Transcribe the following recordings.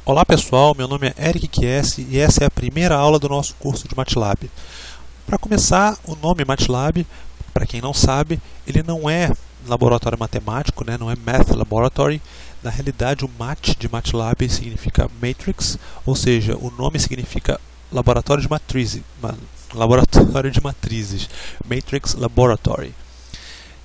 Olá pessoal, meu nome é Eric Chiesi e essa é a primeira aula do nosso curso de MATLAB. Para começar, o nome MATLAB, para quem não sabe, ele não é laboratório matemático, não é Math Laboratory. Na realidade, o MAT de MATLAB significa Matrix, ou seja, o nome significa laboratório de matrizes, Matrix Laboratory.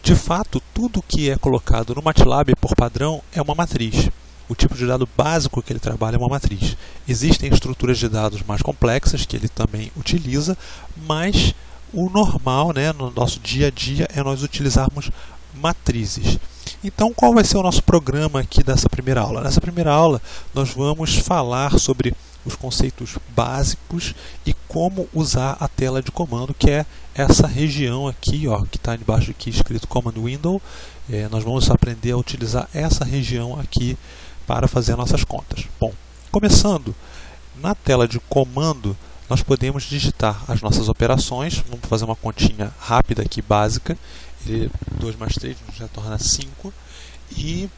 De fato, tudo que é colocado no MATLAB por padrão é uma matriz. O tipo de dado básico que ele trabalha é uma matriz. Existem estruturas de dados mais complexas que ele também utiliza, mas o normal, no nosso dia a dia, é nós utilizarmos matrizes. Então, qual vai ser o nosso programa aqui dessa primeira aula? Nessa primeira aula, nós vamos falar sobre os conceitos básicos e como usar a tela de comando, que é essa região aqui, que está embaixo aqui escrito Command Window. Nós vamos aprender a utilizar essa região aqui para fazer nossas contas. Bom, começando, na tela de comando, nós podemos digitar as nossas operações. Vamos fazer uma continha rápida aqui, básica. 2 mais 3 já torna 5. E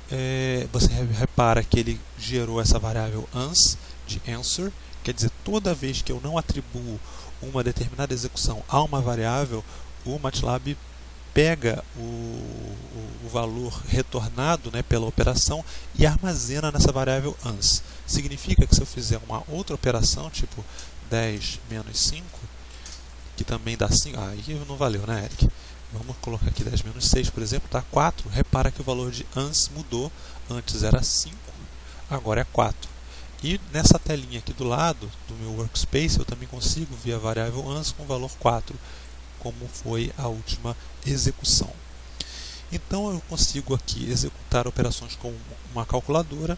você repara que ele gerou essa variável ans, de answer. Quer dizer, toda vez que eu não atribuo uma determinada execução a uma variável, o MATLAB pega o valor retornado pela operação e armazena nessa variável ans. Significa que se eu fizer uma outra operação, tipo 10 menos 5, que também dá 5, aí não valeu, Eric? Vamos colocar aqui 10 menos 6, por exemplo, dá 4. Repara que o valor de ans mudou. Antes era 5, agora é 4. E nessa telinha aqui do lado do meu workspace, eu também consigo ver a variável ans com o valor 4. Como foi a última execução. Então eu consigo aqui executar operações com uma calculadora,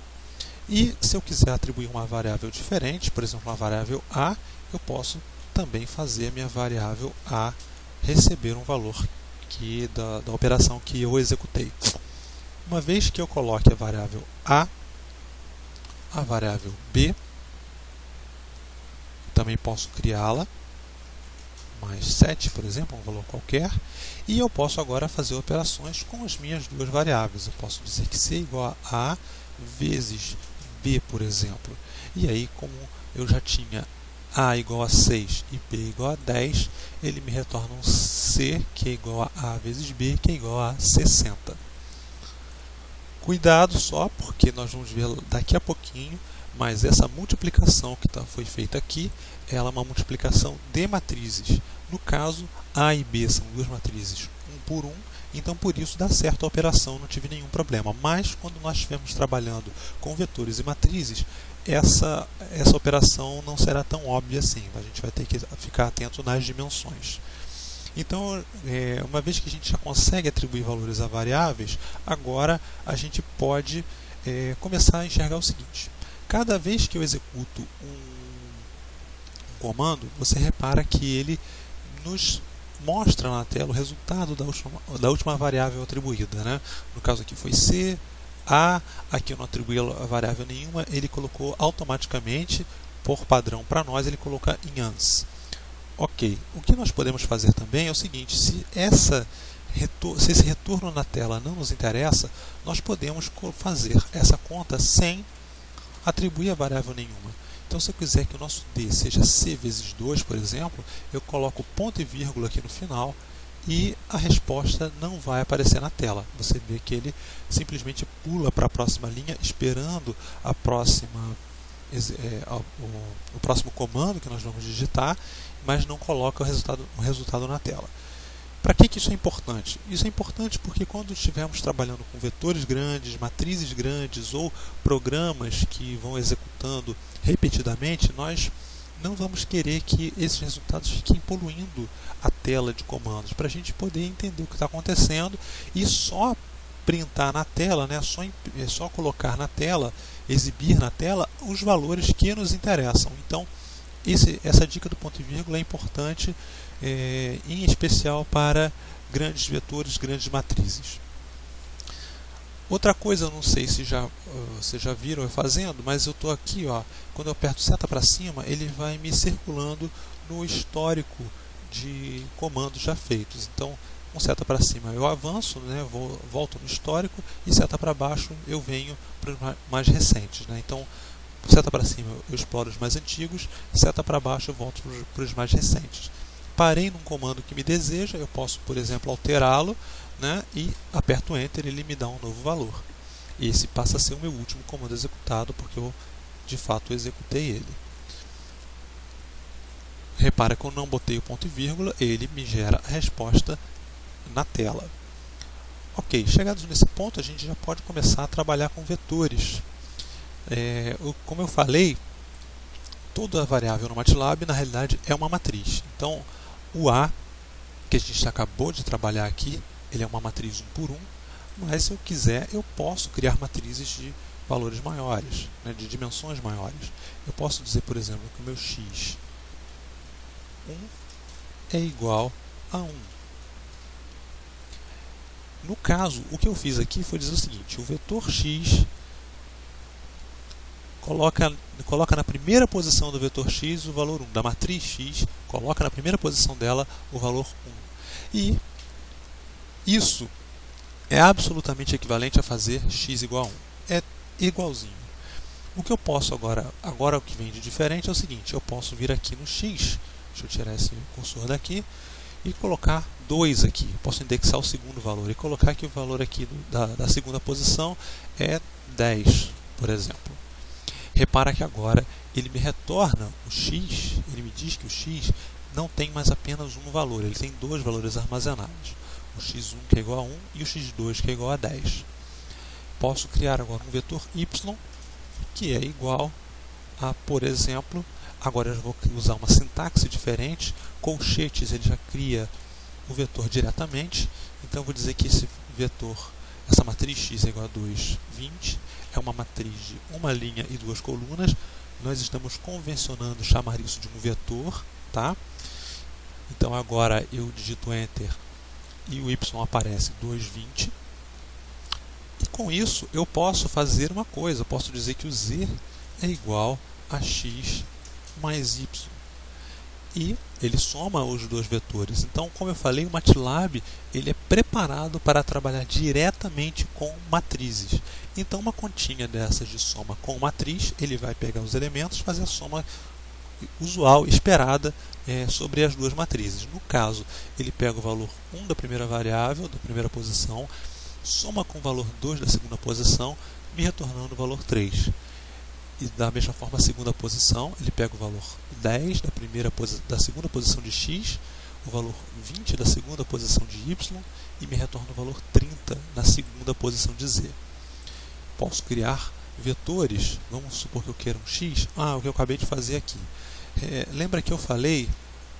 e se eu quiser atribuir uma variável diferente, por exemplo uma variável a, eu posso também fazer a minha variável a receber um valor da operação que eu executei. Uma vez que eu coloque a variável a variável b, também posso criá-la, mais 7, por exemplo, um valor qualquer, e eu posso agora fazer operações com as minhas duas variáveis. Eu posso dizer que C é igual a A vezes B, por exemplo. E aí, como eu já tinha A igual a 6 e B igual a 10, ele me retorna um C, que é igual a A vezes B, que é igual a 60. Cuidado só, porque nós vamos ver daqui a pouquinho, mas essa multiplicação que foi feita aqui, ela é uma multiplicação de matrizes. No caso, A e B são duas matrizes 1 por 1, então por isso dá certo a operação, não tive nenhum problema. Mas quando nós estivermos trabalhando com vetores e matrizes, essa operação não será tão óbvia assim. A gente vai ter que ficar atento nas dimensões. Então, uma vez que a gente já consegue atribuir valores a variáveis, agora a gente pode começar a enxergar o seguinte. Cada vez que eu executo um comando, você repara que ele nos mostra na tela o resultado da última variável atribuída. No caso aqui foi C, A, aqui eu não atribuí a variável nenhuma, ele colocou automaticamente, por padrão para nós, ele coloca em ans. Ok, o que nós podemos fazer também é o seguinte, se esse retorno na tela não nos interessa, nós podemos fazer essa conta sem atribuir a variável nenhuma. Então, se eu quiser que o nosso D seja C vezes 2, por exemplo, eu coloco ponto e vírgula aqui no final e a resposta não vai aparecer na tela. Você vê que ele simplesmente pula para a próxima linha, esperando o próximo comando que nós vamos digitar, mas não coloca o resultado na tela. Para que isso é importante? Isso é importante porque quando estivermos trabalhando com vetores grandes, matrizes grandes ou programas que vão executando repetidamente, nós não vamos querer que esses resultados fiquem poluindo a tela de comandos, para a gente poder entender o que está acontecendo e só printar na tela, só colocar na tela, exibir na tela os valores que nos interessam. Então, essa dica do ponto e vírgula é importante, em especial para grandes vetores, grandes matrizes. Outra coisa, eu não sei se vocês já viram eu fazendo, mas eu estou aqui, quando eu aperto seta para cima, ele vai me circulando no histórico de comandos já feitos. Então, com seta para cima eu avanço, volto no histórico, e seta para baixo eu venho para os mais recentes. Então, seta para cima eu exploro os mais antigos, seta para baixo eu volto para os mais recentes. Parei num comando que me deseja, eu posso, por exemplo, alterá-lo, né, e aperto Enter e ele me dá um novo valor. Esse passa a ser o meu último comando executado, porque eu de fato executei ele. Repara que eu não botei o ponto e vírgula, ele me gera a resposta na tela. Ok, chegados nesse ponto, a gente já pode começar a trabalhar com vetores. Como eu falei, toda variável no MATLAB, na realidade, é uma matriz. Então, o A, que a gente acabou de trabalhar aqui, ele é uma matriz 1 por 1, mas se eu quiser, eu posso criar matrizes de valores maiores, né, de dimensões maiores. Eu posso dizer, por exemplo, que o meu x1 é igual a 1. No caso, o que eu fiz aqui foi dizer o seguinte: o vetor x coloca na primeira posição do vetor x o valor 1, da matriz x, coloca na primeira posição dela o valor 1. E isso é absolutamente equivalente a fazer x igual a 1. É igualzinho. O que eu posso agora o que vem de diferente é o seguinte: eu posso vir aqui no x, deixa eu tirar esse cursor daqui, e colocar 2 aqui. Posso indexar o segundo valor e colocar que o valor aqui da segunda posição é 10, por exemplo. Repara que agora ele me retorna o x, ele me diz que o x não tem mais apenas um valor, ele tem dois valores armazenados. O x1 que é igual a 1 e o x2 que é igual a 10. Posso criar agora um vetor y que é igual a, por exemplo, agora eu vou usar uma sintaxe diferente, colchetes ele já cria o vetor diretamente, então eu vou dizer que esse vetor, essa matriz x é igual a 2, 20, é uma matriz de uma linha e duas colunas. Nós estamos convencionando chamar isso de um vetor, tá? Então agora eu digito Enter e o y aparece 2,20. E com isso eu posso fazer uma coisa, eu posso dizer que o z é igual a x mais y. E ele soma os dois vetores. Então, como eu falei, o MATLAB ele é preparado para trabalhar diretamente com matrizes. Então, uma continha dessas de soma com matriz, ele vai pegar os elementos e fazer a soma usual, esperada, sobre as duas matrizes. No caso, ele pega o valor 1 da primeira variável, da primeira posição, soma com o valor 2 da segunda posição, me retornando o valor 3. E da mesma forma, a segunda posição, ele pega o valor 10 da segunda posição de x, o valor 20 da segunda posição de y e me retorna o valor 30 na segunda posição de z. Posso criar vetores, vamos supor que eu queira um x, o que eu acabei de fazer aqui. Lembra que eu falei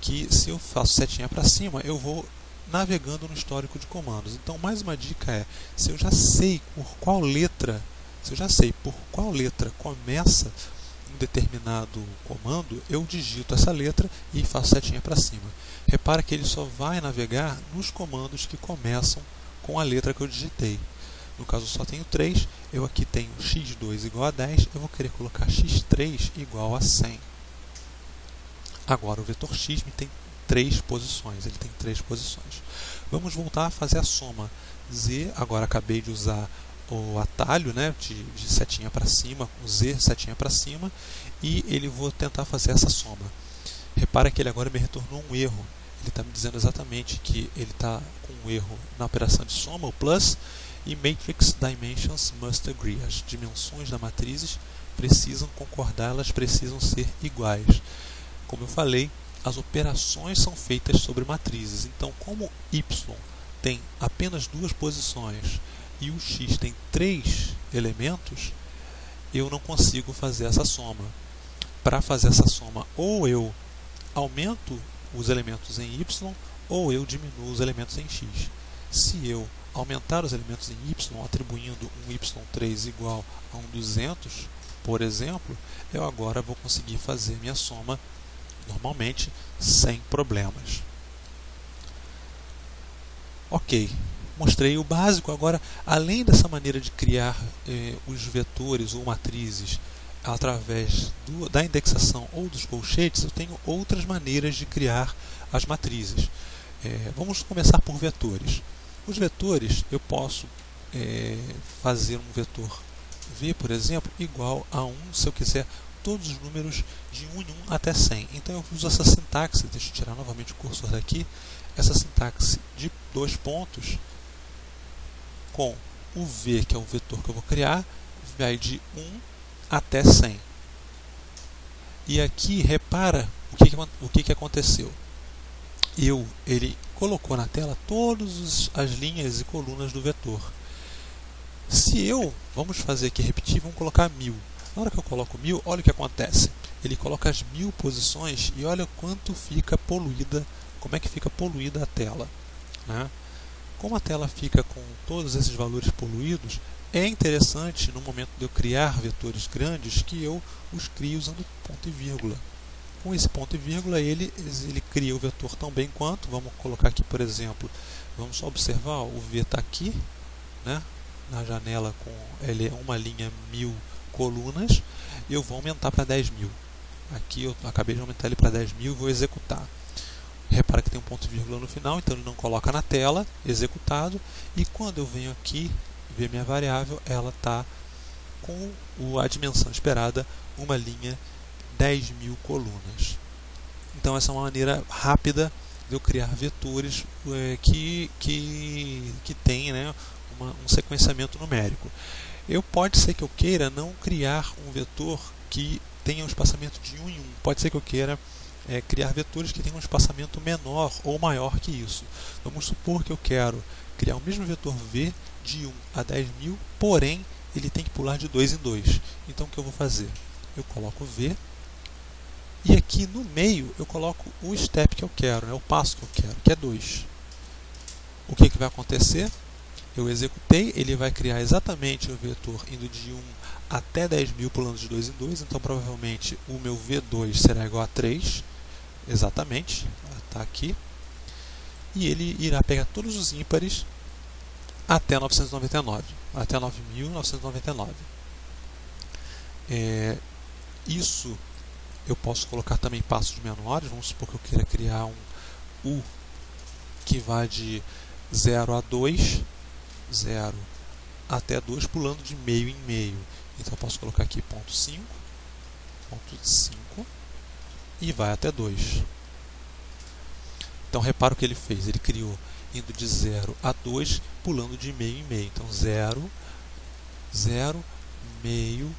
que se eu faço setinha para cima, eu vou navegando no histórico de comandos. Então, mais uma dica é, se eu já sei por qual letra começa um determinado comando, eu digito essa letra e faço setinha para cima. Repara que ele só vai navegar nos comandos que começam com a letra que eu digitei. No caso, eu só tenho 3, eu aqui tenho x2 igual a 10, eu vou querer colocar x3 igual a 100. Agora, o vetor x me tem 3 posições, ele tem 3 posições. Vamos voltar a fazer a soma. Z, agora acabei de usar o atalho, né, de setinha para cima, com Z, setinha para cima, e ele vou tentar fazer essa soma. Repara que ele agora me retornou um erro. Ele está me dizendo exatamente que ele está com um erro na operação de soma, o plus, e matrix dimensions must agree. As dimensões da matrizes precisam concordar, elas precisam ser iguais. Como eu falei, as operações são feitas sobre matrizes. Então, como y tem apenas 2 posições e o x tem 3 elementos, eu não consigo fazer essa soma. Para fazer essa soma, ou eu aumento os elementos em y, ou eu diminuo os elementos em x. Se eu aumentar os elementos em y, atribuindo um y3 igual a um 200, por exemplo, eu agora vou conseguir fazer minha soma normalmente sem problemas. Ok, mostrei o básico. Agora, além dessa maneira de criar os vetores ou matrizes através da indexação ou dos colchetes, eu tenho outras maneiras de criar as matrizes. Vamos começar por vetores. Os vetores, eu posso fazer um vetor v, por exemplo, igual a 1 se eu quiser todos os números de 1 em 1 até 100. Então eu uso essa sintaxe, deixa eu tirar novamente o cursor daqui, essa sintaxe de 2 pontos com o v, que é o vetor que eu vou criar, vai de 1 até 100. E aqui, repara o que aconteceu. Ele colocou na tela todas as linhas e colunas do vetor. Vamos fazer aqui repetir, vamos colocar 1000. Na hora que eu coloco 1000, olha o que acontece. Ele coloca as 1000 posições e olha quanto fica poluída, como é que fica poluída a tela, né? Como a tela fica com todos esses valores poluídos, é interessante no momento de eu criar vetores grandes que eu os crie usando ponto e vírgula. Com esse ponto e vírgula ele cria o vetor tão bem quanto, vamos colocar aqui por exemplo, vamos só observar, o V está aqui, né, na janela com ele é uma linha 1000 colunas, eu vou aumentar para 10.000. Aqui eu acabei de aumentar ele para 10.000 e vou executar. Repara que tem um ponto e vírgula no final, então ele não coloca na tela, executado, e quando eu venho aqui ver minha variável, ela está com a dimensão esperada, uma linha 10.000 colunas. Então essa é uma maneira rápida de eu criar vetores que tem, né, um sequenciamento numérico. Pode ser que eu queira não criar um vetor que tenha um espaçamento de 1 em 1. Pode ser que eu queira criar vetores que tenham um espaçamento menor ou maior que isso. Vamos supor que eu quero criar o mesmo vetor v de 1 a 10.000, porém ele tem que pular de 2 em 2. Então o que eu vou fazer? Eu coloco v e aqui no meio eu coloco o step que eu quero, né, o passo que eu quero, que é 2. O que vai acontecer? Eu executei, ele vai criar exatamente o vetor indo de 1 até 10.000 pulando de 2 em 2, então provavelmente o meu V2 será igual a 3, exatamente, está aqui, e ele irá pegar todos os ímpares até 999, até 9.999. Isso eu posso colocar também passos menores, vamos supor que eu queira criar um U que vai de 0 a 2, 0 até 2, pulando de meio em meio. Então eu posso colocar aqui ponto 5 e vai até 2. Então repara o que ele fez, ele criou indo de 0 a 2, pulando de meio em meio. Então 0, 0, meio,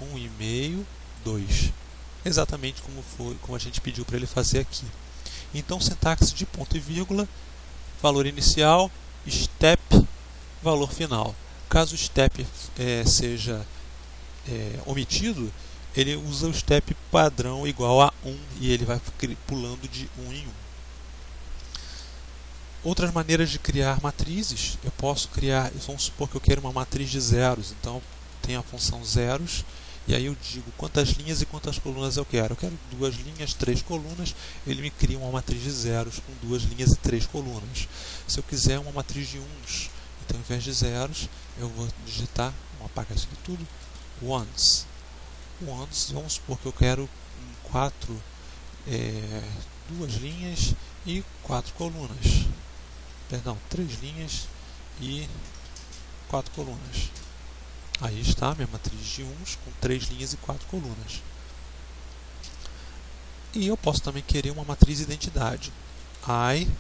1, 1,5, 2. Exatamente como a gente pediu para ele fazer aqui. Então sintaxe de ponto e vírgula, valor inicial, step, valor final. Caso o step seja omitido, ele usa o step padrão igual a 1 e ele vai pulando de 1 em 1. Outras maneiras de criar matrizes, eu posso criar, vamos supor que eu quero uma matriz de zeros, então tem a função zeros, e aí eu digo quantas linhas e quantas colunas eu quero. Eu quero 2 linhas, 3 colunas, ele me cria uma matriz de zeros com 2 linhas e 3 colunas. Se eu quiser uma matriz de uns, então ao invés de zeros, eu vou digitar, vamos apagar isso aqui tudo, ones. Ones, vamos supor que eu quero 2 linhas e 4 colunas. Perdão, 3 linhas e 4 colunas. Aí está a minha matriz de uns com 3 linhas e 4 colunas. E eu posso também querer uma matriz identidade. I3.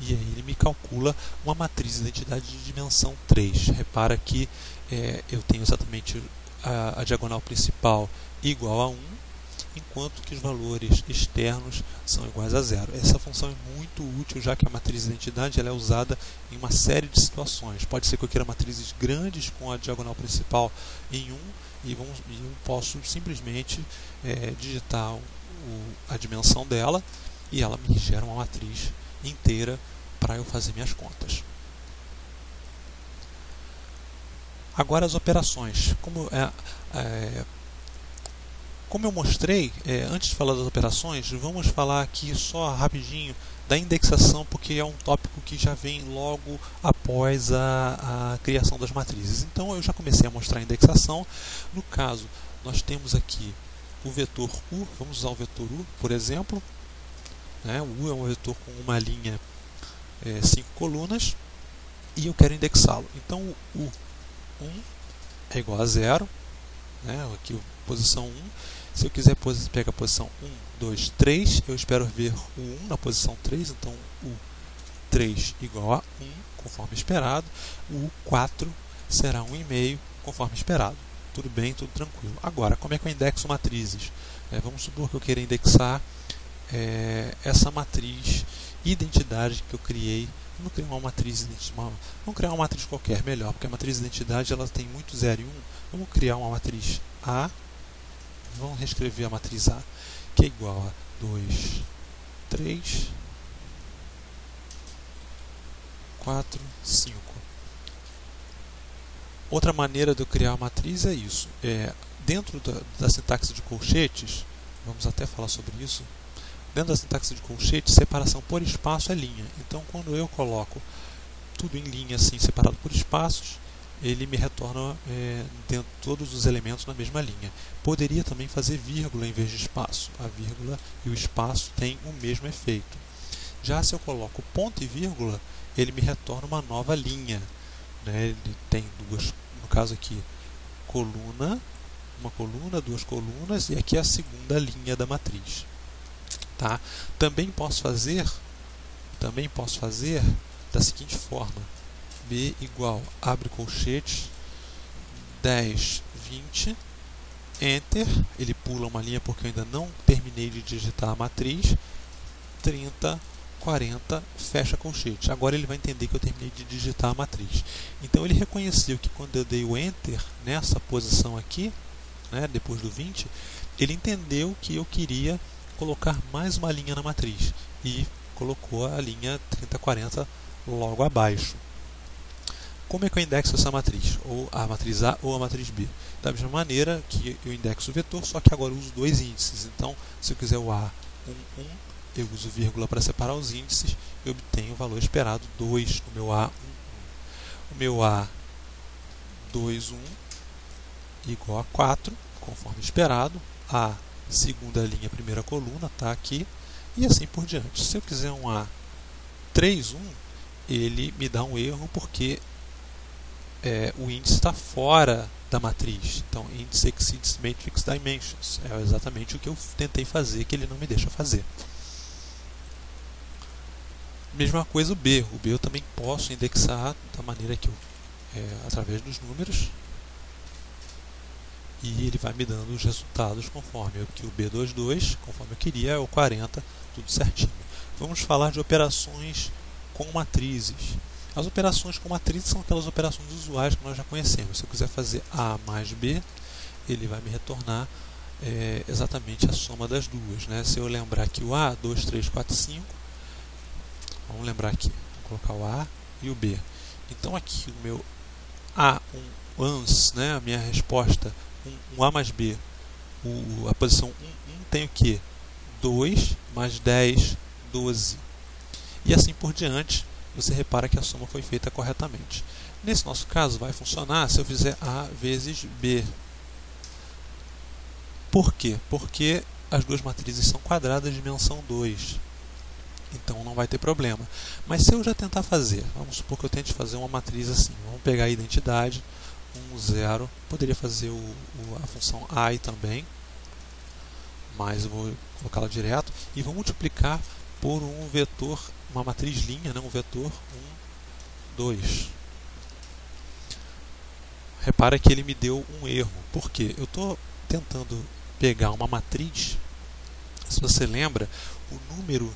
E aí ele me calcula uma matriz identidade de dimensão 3. Repara que eu tenho exatamente a diagonal principal igual a 1, enquanto que os valores externos são iguais a 0. Essa função é muito útil, já que a matriz de identidade ela é usada em uma série de situações. Pode ser que eu queira matrizes grandes com a diagonal principal em 1, e eu posso simplesmente digitar a dimensão dela e ela me gera uma matriz inteira para eu fazer minhas contas. Agora as operações. Como eu mostrei, antes de falar das operações, vamos falar aqui só rapidinho da indexação, porque é um tópico que já vem logo após a criação das matrizes. Então eu já comecei a mostrar a indexação. No caso, nós temos aqui o vetor U, vamos usar o vetor U, por exemplo. O U é um vetor com uma linha 5 colunas. e eu quero indexá-lo. Então o 1 é igual a 0, né? Aqui posição 1. Se eu quiser pegar a posição 1, 2, 3, eu espero ver o 1 na posição 3, então o 3 igual a 1, conforme esperado. O 4 será 1,5, conforme esperado. Tudo bem, tudo tranquilo. Agora, como é que eu indexo matrizes? Vamos supor que eu queira indexar essa matriz identidade que eu criei. Vamos criar uma matriz, vamos criar uma matriz qualquer, melhor, porque a matriz identidade ela tem muito 0 e 1. Vamos criar uma matriz A. Vamos reescrever a matriz A, que é igual a 2, 3, 4, 5. Outra maneira de eu criar a matriz é isso. Dentro da sintaxe de colchetes, vamos até falar sobre isso. Dentro da sintaxe de colchetes, separação por espaço é linha. Então, quando eu coloco tudo em linha, assim, separado por espaços, ele me retorna dentro todos os elementos na mesma linha. Poderia também fazer vírgula em vez de espaço. A vírgula e o espaço têm o mesmo efeito. Já se eu coloco ponto e vírgula, ele me retorna uma nova linha. Ele tem duas, no caso aqui, uma coluna, duas colunas, e aqui é a segunda linha da matriz. Tá? Também posso fazer da seguinte forma: B igual, abre colchetes, 10, 20, Enter, ele pula uma linha porque eu ainda não terminei de digitar a matriz, 30, 40, fecha colchete. Agora ele vai entender que eu terminei de digitar a matriz. Então ele reconheceu que quando eu dei o Enter nessa posição aqui, depois do 20, ele entendeu que eu queria colocar mais uma linha na matriz e colocou a linha 30, 40 logo abaixo. Como é que eu indexo essa matriz? Ou a matriz A ou a matriz B? Da mesma maneira que eu indexo o vetor, só que agora eu uso dois índices. Então, se eu quiser o A 1, 1, eu uso vírgula para separar os índices e obtenho o valor esperado 2 no meu A 1, 1. O meu A 2, 1 igual a 4, conforme esperado. A segunda linha, primeira coluna, está aqui. E assim por diante. Se eu quiser um A 3, 1, ele me dá um erro porque o índice está fora da matriz. Então, índice exceeds matrix dimensions. É exatamente o que eu tentei fazer, que ele não me deixa fazer. Mesma coisa o B. O B eu também posso indexar da maneira que através dos números. E ele vai me dando os resultados conforme o B22, conforme eu queria, é o 40, tudo certinho. Vamos falar de operações com matrizes. As operações com matrizes são aquelas operações usuais que nós já conhecemos. Se eu quiser fazer A mais B, ele vai me retornar exatamente a soma das duas. Se eu lembrar que o A, 2, 3, 4, 5, vamos lembrar aqui, vou colocar o A e o B. Então aqui o meu A1 ans, a minha resposta, um A mais B, a posição 1, 1 tem o que? 2 mais 10, 12. E assim por diante, você repara que a soma foi feita corretamente. Nesse nosso caso, vai funcionar se eu fizer A vezes B. Por quê? Porque as duas matrizes são quadradas de dimensão 2. Então não vai ter problema. Mas se eu já tentar fazer, vamos supor que eu tente fazer uma matriz assim. Vamos pegar a identidade, 1, 0. Poderia fazer a função I também, mas eu vou colocá-la direto. E vou multiplicar por um vetor, uma matriz linha, um vetor 1, 2. Repara que ele me deu um erro. Por quê? Eu estou tentando pegar uma matriz. Se você lembra, o número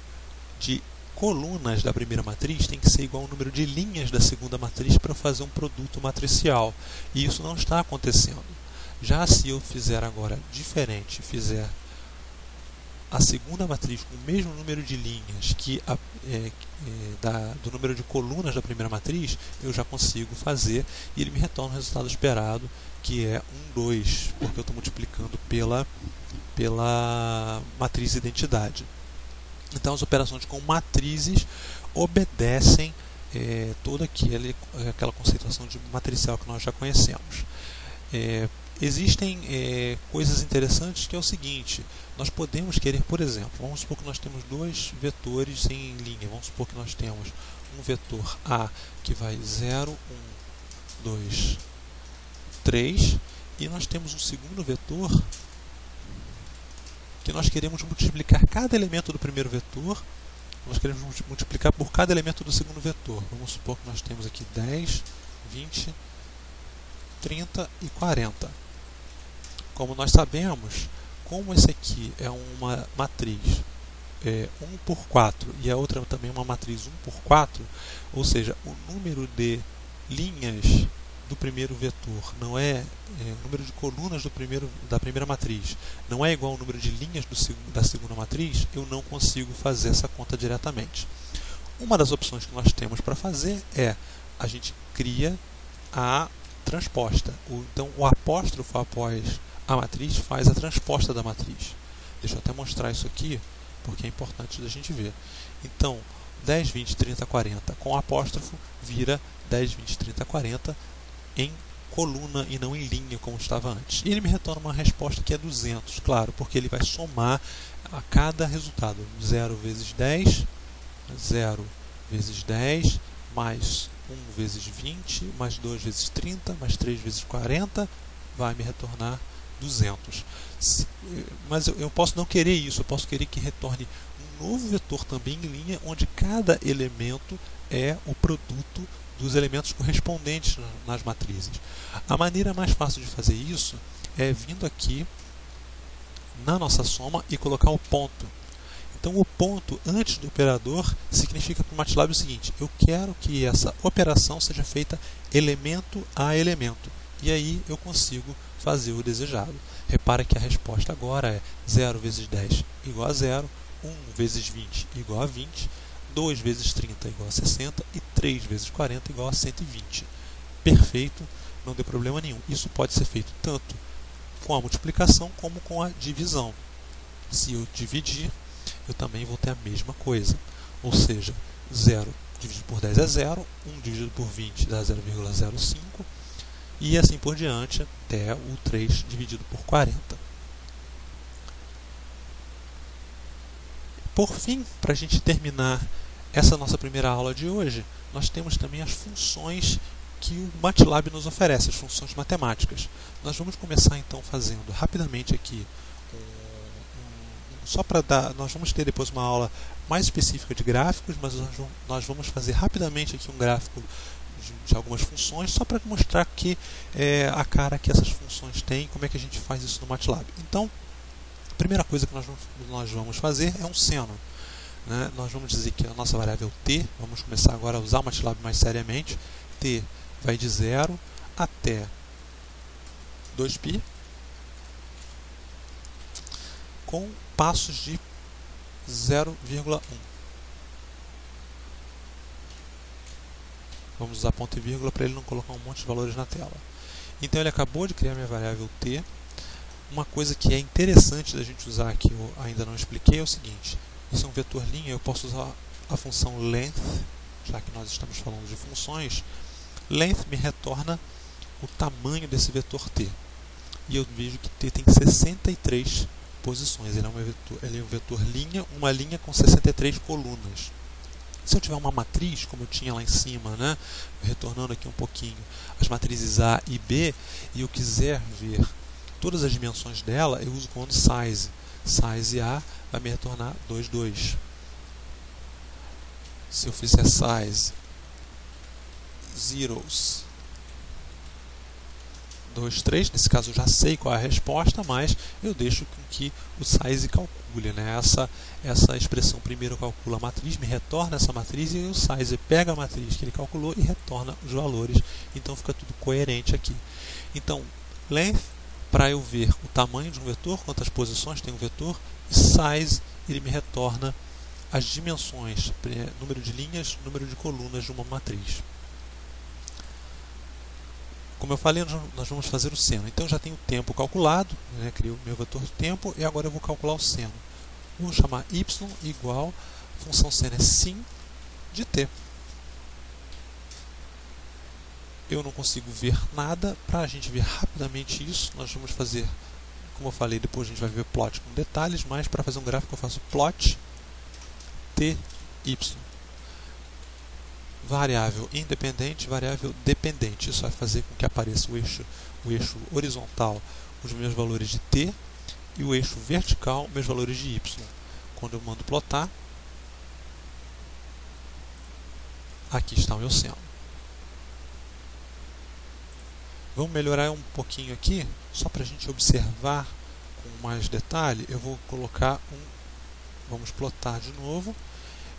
de colunas da primeira matriz tem que ser igual ao número de linhas da segunda matriz para eu fazer um produto matricial. E isso não está acontecendo. Já se eu fizer agora diferente, fizer a segunda matriz com o mesmo número de linhas que do número de colunas da primeira matriz, eu já consigo fazer e ele me retorna o resultado esperado, que é 1, 2, porque eu estou multiplicando pela matriz identidade. Então, as operações com matrizes obedecem toda aquela conceituação de matricial que nós já conhecemos. Existem coisas interessantes, que é o seguinte: nós podemos querer, por exemplo, vamos supor que nós temos dois vetores em linha. Vamos supor que nós temos um vetor A que vai 0, 1, 2, 3, e nós temos um segundo vetor que nós queremos multiplicar cada elemento do primeiro vetor, nós queremos multiplicar por cada elemento do segundo vetor. Vamos supor que nós temos aqui 10, 20, 30 e 40. Como nós sabemos, como esse aqui é uma matriz 1 por 4 e a outra também uma matriz 1 por 4, ou seja, o número de linhas do primeiro vetor não é, o número de colunas da primeira matriz não é igual ao número de linhas da segunda matriz, eu não consigo fazer essa conta diretamente. Uma das opções que nós temos para fazer é a gente cria a transposta. Então o apóstrofo após a matriz faz a transposta da matriz. Deixa eu até mostrar isso aqui, porque é importante da gente ver. Então 10, 20, 30, 40 com apóstrofo vira 10, 20, 30, 40 em coluna e não em linha como estava antes. E ele me retorna uma resposta que é 200, claro, porque ele vai somar a cada resultado. 0 vezes 10, 0 vezes 10, mais 1 vezes 20, mais 2 vezes 30, mais 3 vezes 40, vai me retornar 200. Mas eu posso não querer isso, eu posso querer que retorne um novo vetor também em linha, onde cada elemento é o produto dos elementos correspondentes nas matrizes. A maneira mais fácil de fazer isso é vindo aqui na nossa soma e colocar o ponto. Então o ponto antes do operador significa para o MATLAB o seguinte: eu quero que essa operação seja feita elemento a elemento. E aí eu consigo fazer o desejado. Repara que a resposta agora é 0 vezes 10 igual a 0, 1 vezes 20 igual a 20, 2 vezes 30 igual a 60 e 3 vezes 40 igual a 120. Perfeito, não deu problema nenhum. Isso pode ser feito tanto com a multiplicação como com a divisão. Se eu dividir, eu também vou ter a mesma coisa. Ou seja, 0 dividido por 10 é 0, 1 dividido por 20 dá 0,05 e assim por diante até o 3 dividido por 40. Por fim, para a gente terminar essa nossa primeira aula de hoje, nós temos também as funções que o MATLAB nos oferece, as funções matemáticas. Nós vamos começar então fazendo rapidamente aqui, só para dar, nós vamos ter depois uma aula mais específica de gráficos, mas nós vamos fazer rapidamente aqui um gráfico de algumas funções, só para mostrar que a cara que essas funções têm, como é que a gente faz isso no MATLAB. Então, a primeira coisa que nós vamos fazer é um seno. Né? Nós vamos dizer que a nossa variável t, vamos começar agora a usar o MATLAB mais seriamente, t vai de 0 até 2π, com passos de 0,1. Vamos usar ponto e vírgula para ele não colocar um monte de valores na tela. Então ele acabou de criar minha variável t. Uma coisa que é interessante da gente usar, que eu ainda não expliquei, é o seguinte: isso é um vetor linha, eu posso usar a função length, já que nós estamos falando de funções. Length me retorna o tamanho desse vetor t. E eu vejo que t tem 63 posições. Ele é um vetor linha, uma linha com 63 colunas. Se eu tiver uma matriz, como eu tinha lá em cima, né, retornando aqui um pouquinho, as matrizes A e B, e eu quiser ver todas as dimensões dela, eu uso o comando size. Size A vai me retornar 2, 2. Se eu fizer size zeros 2, 3, nesse caso eu já sei qual é a resposta, mas eu deixo com que o size calcule, né? Essa expressão primeiro calcula a matriz, me retorna essa matriz, e o size pega a matriz que ele calculou e retorna os valores. Então fica tudo coerente aqui. Então, length, para eu ver o tamanho de um vetor, quantas posições tem um vetor, e size, ele me retorna as dimensões, número de linhas, número de colunas de uma matriz. Como eu falei, nós vamos fazer o seno. Então eu já tenho o tempo calculado, né? Crio o meu vetor do tempo e agora eu vou calcular o seno. Vou chamar y igual, a função seno é sin de t. Eu não consigo ver nada. Para a gente ver rapidamente isso, nós vamos fazer, como eu falei, depois a gente vai ver plot com detalhes, mas para fazer um gráfico eu faço plot ty. variável independente, variável dependente. Isso vai fazer com que apareça o eixo horizontal, os meus valores de t, e o eixo vertical, meus valores de y. Quando eu mando plotar, aqui está o meu seno. Vamos melhorar um pouquinho aqui, só para a gente observar com mais detalhe. Eu vou colocar vamos plotar de novo,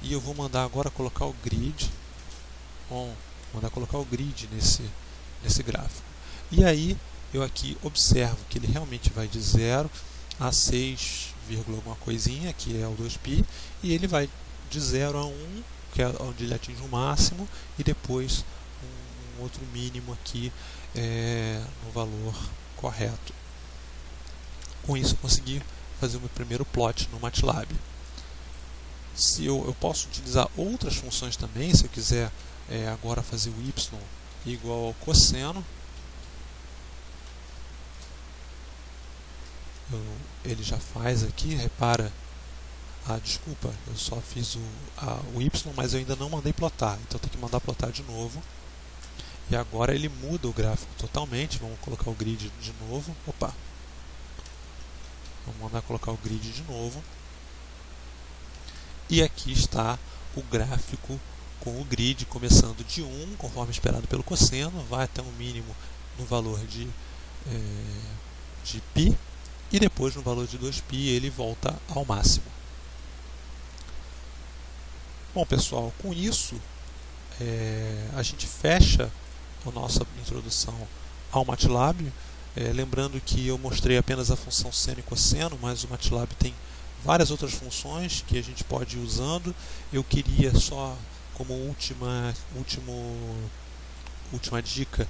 e eu vou mandar agora colocar o grid. Mandar colocar o grid nesse gráfico. E aí eu aqui observo que ele realmente vai de 0 a 6, alguma coisinha, que é o 2π, e ele vai de 0 a 1, que é onde ele atinge o máximo, e depois um outro mínimo aqui no valor correto. Com isso eu consegui fazer o meu primeiro plot no MATLAB. Se eu posso utilizar outras funções também, se eu quiser agora fazer o y igual ao cosseno, ele já faz aqui, repara, desculpa, eu só fiz o y, mas eu ainda não mandei plotar, então eu tenho que mandar plotar de novo. E agora ele muda o gráfico totalmente. Vamos colocar o grid de novo. Vamos mandar colocar o grid de novo. E aqui está o gráfico com o grid começando de 1, conforme esperado pelo cosseno, vai até um mínimo no valor de π, e depois no valor de 2π ele volta ao máximo. Bom, pessoal, com isso a gente fecha a nossa introdução ao MATLAB. Lembrando que eu mostrei apenas a função seno e cosseno, mas o MATLAB tem várias outras funções que a gente pode ir usando. Eu queria só, como última dica,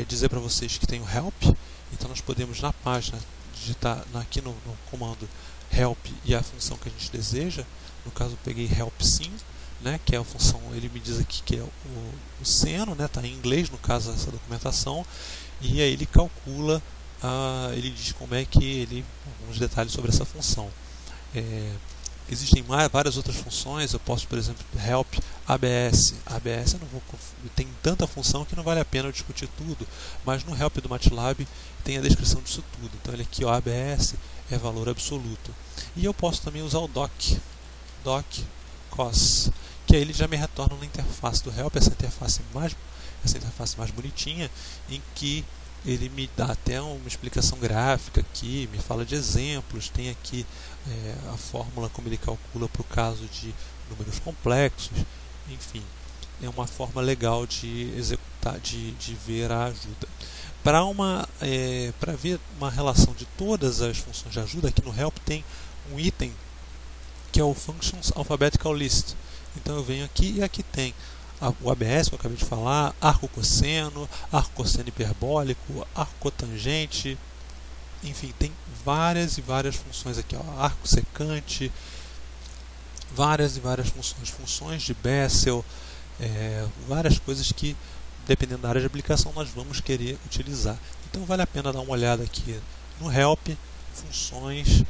dizer para vocês que tem o help. Então nós podemos na página digitar aqui no comando help e a função que a gente deseja. No caso eu peguei help sim, né, que é a função, ele me diz aqui que é o seno, né, está em inglês no caso essa documentação, e aí ele calcula, ele diz como é que alguns detalhes sobre essa função. Existem várias outras funções. Eu posso, por exemplo, help ABS. ABS tem tanta função que não vale a pena eu discutir tudo, mas no help do MATLAB tem a descrição disso tudo. Então ele aqui, ABS é valor absoluto. E eu posso também usar o doc cos, que aí ele já me retorna na interface do help, essa interface mais bonitinha, em que ele me dá até uma explicação gráfica aqui, me fala de exemplos, tem aqui a fórmula como ele calcula para o caso de números complexos. Enfim, é uma forma legal de executar, de ver a ajuda. Para ver uma relação de todas as funções de ajuda, aqui no help tem um item que é o Functions Alphabetical List. Então eu venho aqui e aqui tem o ABS que eu acabei de falar, arco cosseno hiperbólico, arco cotangente, enfim, tem várias e várias funções aqui, arco secante, várias e várias funções de Bessel, várias coisas que, dependendo da área de aplicação, nós vamos querer utilizar. Então vale a pena dar uma olhada aqui no help, funções,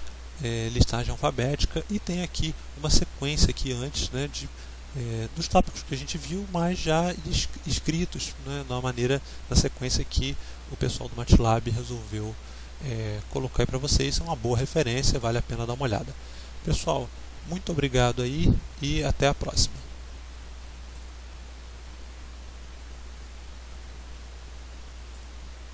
listagem alfabética, e tem aqui uma sequência aqui antes, né, dos tópicos que a gente viu, mas já escritos, né, na sequência que o pessoal do MATLAB resolveu colocar aí para vocês. É uma boa referência, vale a pena dar uma olhada. Pessoal, muito obrigado aí e até a próxima.